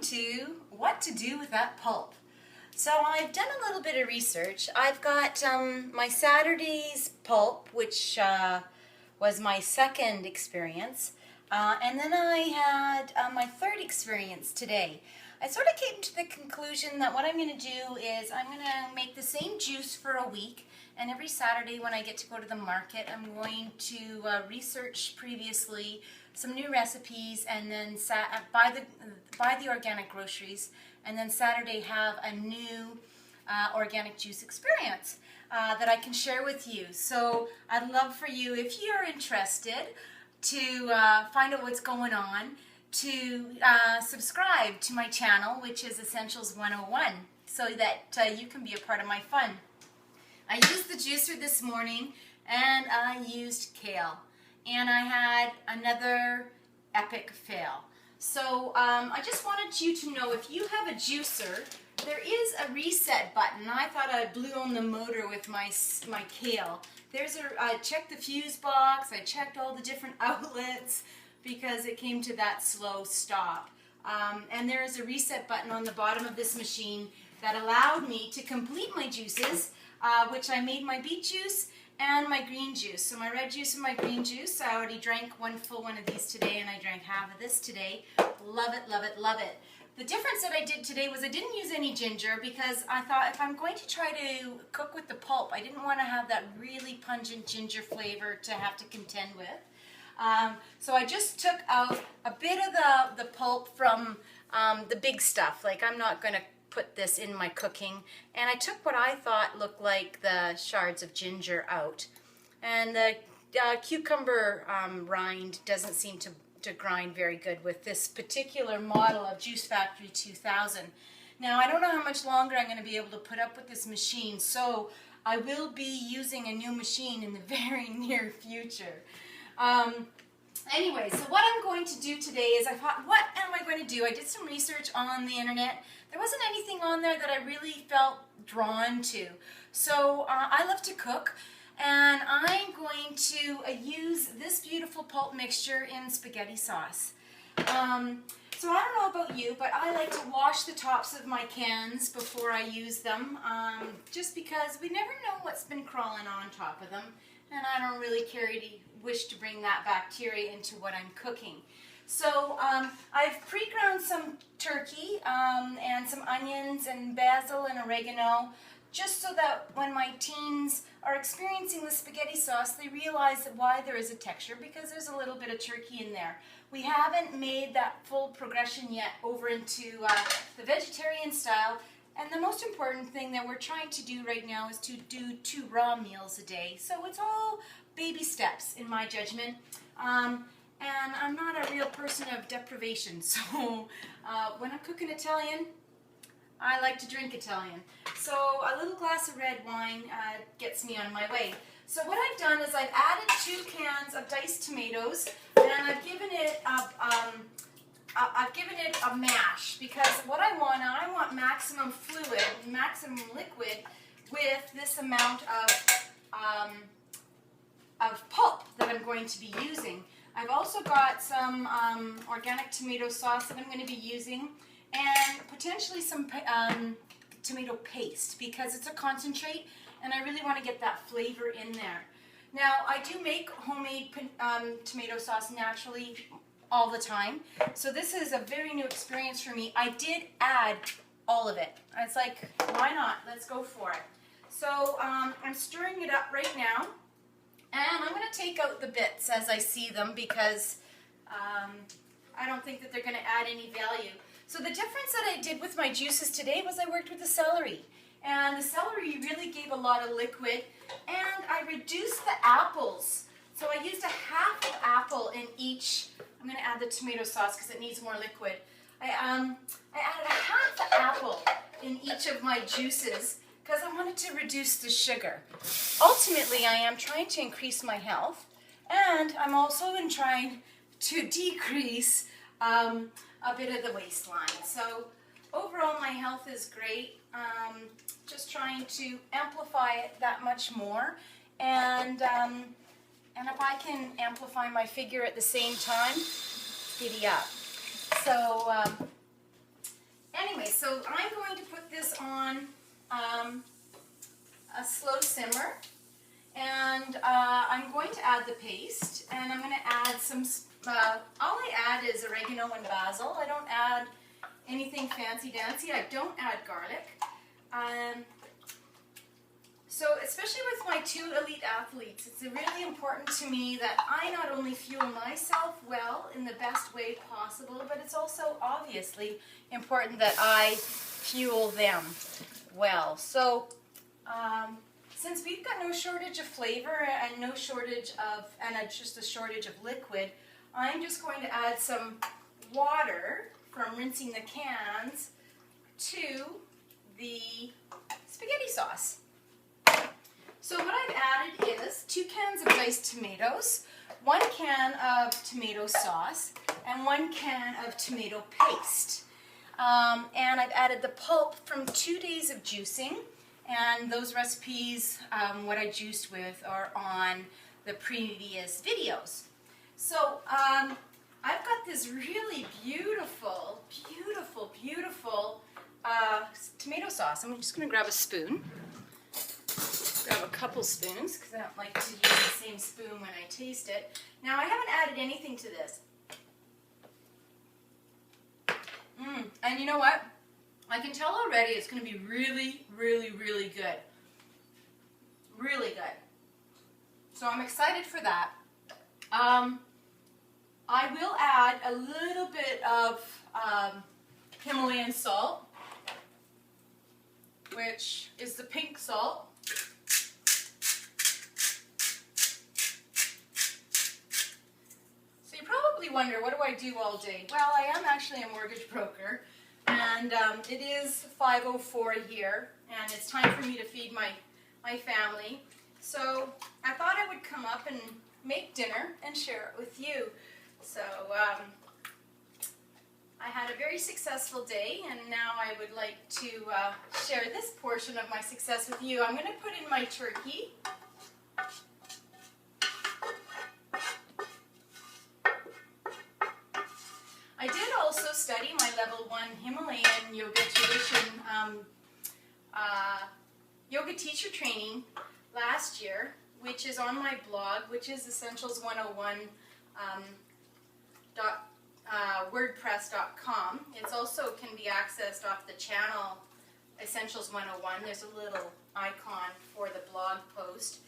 to what to do with that pulp. So I've done a little bit of research. I've got my Saturday's pulp, which was my second experience, and then I had my third experience today. I sort of came to the conclusion that what I'm going to do is I'm going to make the same juice for a week, and every Saturday when I get to go to the market, I'm going to research previously some new recipes, and then buy the organic groceries, and then Saturday have a new organic juice experience that I can share with you. So I'd love for you, if you're interested, to find out what's going on, to subscribe to my channel, which is Essentials 101, so that you can be a part of my fun. I used the juicer this morning, and I used kale, and I had another epic fail. So I just wanted you to know, if you have a juicer, there is a reset button. I thought I blew on the motor with my kale. I checked the fuse box, I checked all the different outlets, because it came to that slow stop. And there is a reset button on the bottom of this machine that allowed me to complete my juices, which I made my beet juice and my green juice. So my red juice and my green juice, I already drank one full one of these today, and I drank half of this today. Love it, love it, love it. The difference that I did today was I didn't use any ginger, because I thought if I'm going to try to cook with the pulp, I didn't want to have that really pungent ginger flavor to have to contend with. So I just took out a bit of the pulp from the big stuff. Like, I'm not going to put this in my cooking. And I took what I thought looked like the shards of ginger out. And the cucumber rind doesn't seem to grind very good with this particular model of Juice Factory 2000. Now, I don't know how much longer I'm going to be able to put up with this machine, so I will be using a new machine in the very near future. Anyway, so what I'm going to do today is I thought, what am I going to do? I did some research on the internet. There wasn't anything on there that I really felt drawn to. So I love to cook, and I'm going to use this beautiful pulp mixture in spaghetti sauce. So I don't know about you, but I like to wash the tops of my cans before I use them, just because we never know what's been crawling on top of them, and I don't really wish to bring that bacteria into what I'm cooking. So I've pre-ground some turkey and some onions and basil and oregano, just so that when my teens are experiencing the spaghetti sauce, they realize why there is a texture, because there's a little bit of turkey in there. We haven't made that full progression yet over into the vegetarian style. And the most important thing that we're trying to do right now is to do 2 raw meals a day. So it's all baby steps in my judgment. And I'm not a real person of deprivation. So when I'm cooking Italian, I like to drink Italian. So a little glass of red wine gets me on my way. So what I've done is I've added 2 cans of diced tomatoes, and I've given it a mash, because what I want maximum fluid, maximum liquid with this amount of pulp that I'm going to be using. I've also got some organic tomato sauce that I'm going to be using, and potentially some tomato paste, because it's a concentrate and I really want to get that flavor in there. Now, I do make homemade tomato sauce naturally all the time, so this is a very new experience for me. I did add all of it. I was like, why not? Let's go for it. So I'm stirring it up right now, and I'm going to take out the bits as I see them, because I don't think that they're going to add any value. So the difference that I did with my juices today was I worked with the celery. And the celery really gave a lot of liquid, and I reduced the apples. So I used a half of apple in each. I'm going to add the tomato sauce because it needs more liquid. I added a half the apple in each of my juices because I wanted to reduce the sugar. Ultimately, I am trying to increase my health, and I'm also trying to decrease a bit of the waistline. So overall, my health is great. Just trying to amplify it that much more, and if I can amplify my figure at the same time, giddy up. So Anyway, so I'm going to put this on a slow simmer, and I'm going to add the paste, and I'm going to add some, all I add is oregano and basil. I don't add anything fancy-dancy. I don't add garlic. So especially with my two elite athletes, it's really important to me that I not only fuel myself well in the best way possible, but it's also obviously important that I fuel them well. So since we've got no shortage of flavor and no shortage of, just a shortage of liquid, I'm just going to add some water from rinsing the cans to the spaghetti sauce. So what I've added is 2 cans of diced tomatoes, 1 can of tomato sauce, and 1 can of tomato paste. And I've added the pulp from 2 days of juicing, and those recipes, what I juiced with, are on the previous videos. So I've got this really beautiful tomato sauce. I'm just going to grab a spoon. Grab a couple spoons because I don't like to use the same spoon when I taste it. Now I haven't added anything to this. And you know what? I can tell already it's going to be really, really, really good. Really good. So I'm excited for that. I will add a little bit of Himalayan salt, which is the pink salt. So you probably wonder, what do I do all day? Well, I am actually a mortgage broker, and it is 5:04 here, and it's time for me to feed my family. So I thought I would come up and make dinner and share it with you. So I had a very successful day, and now I would like to share this portion of my success with you. I'm going to put in my turkey. I did also study my level 1 Himalayan yoga tradition yoga teacher training last year, which is on my blog, which is essentials101 wordpress.com. It also can be accessed off the channel Essentials 101. There's a little icon for the blog post,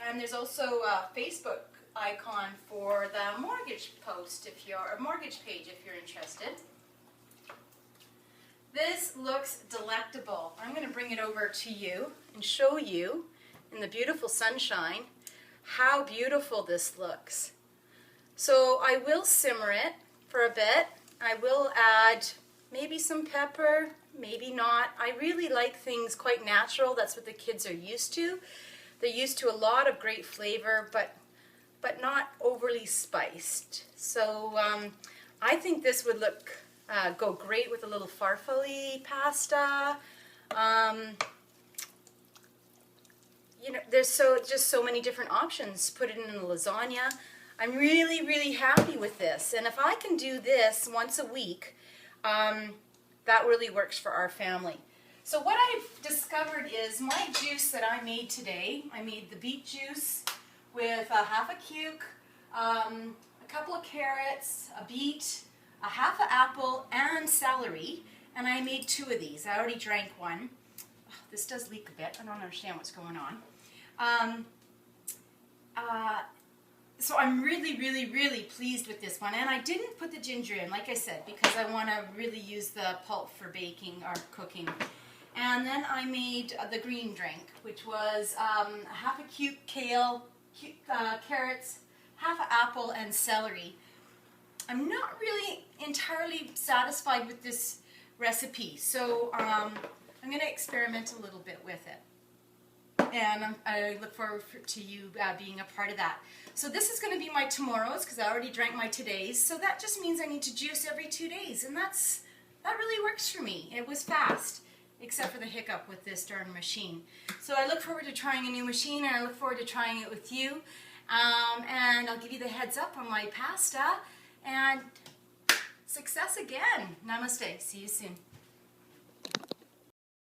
and there's also a Facebook icon for the mortgage post if you're a mortgage page if you're interested. This looks delectable. I'm going to bring it over to you and show you in the beautiful sunshine how beautiful this looks. So I will simmer it for a bit. I will add maybe some pepper, maybe not. I really like things quite natural. That's what the kids are used to. They're used to a lot of great flavor, but not overly spiced. So I think this would go great with a little farfalle pasta. You know, there's just so many different options. Put it in a lasagna. I'm really, really happy with this. And if I can do this once a week, that really works for our family. So what I've discovered is my juice that I made today, I made the beet juice with half a cuke, a couple of carrots, a beet, a half an apple, and celery. And I made 2 of these. I already drank one. Oh, this does leak a bit. I don't understand what's going on. So I'm really, really, really pleased with this one. And I didn't put the ginger in, like I said, because I want to really use the pulp for baking or cooking. And then I made the green drink, which was half a cuke kale, carrots, half an apple, and celery. I'm not really entirely satisfied with this recipe, so I'm going to experiment a little bit with it. And I look forward to you being a part of that. So this is going to be my tomorrows because I already drank my todays. So that just means I need to juice every 2 days, and that really works for me. It was fast, except for the hiccup with this darn machine. So I look forward to trying a new machine, and I look forward to trying it with you. And I'll give you the heads up on my pasta. And success again. Namaste. See you soon.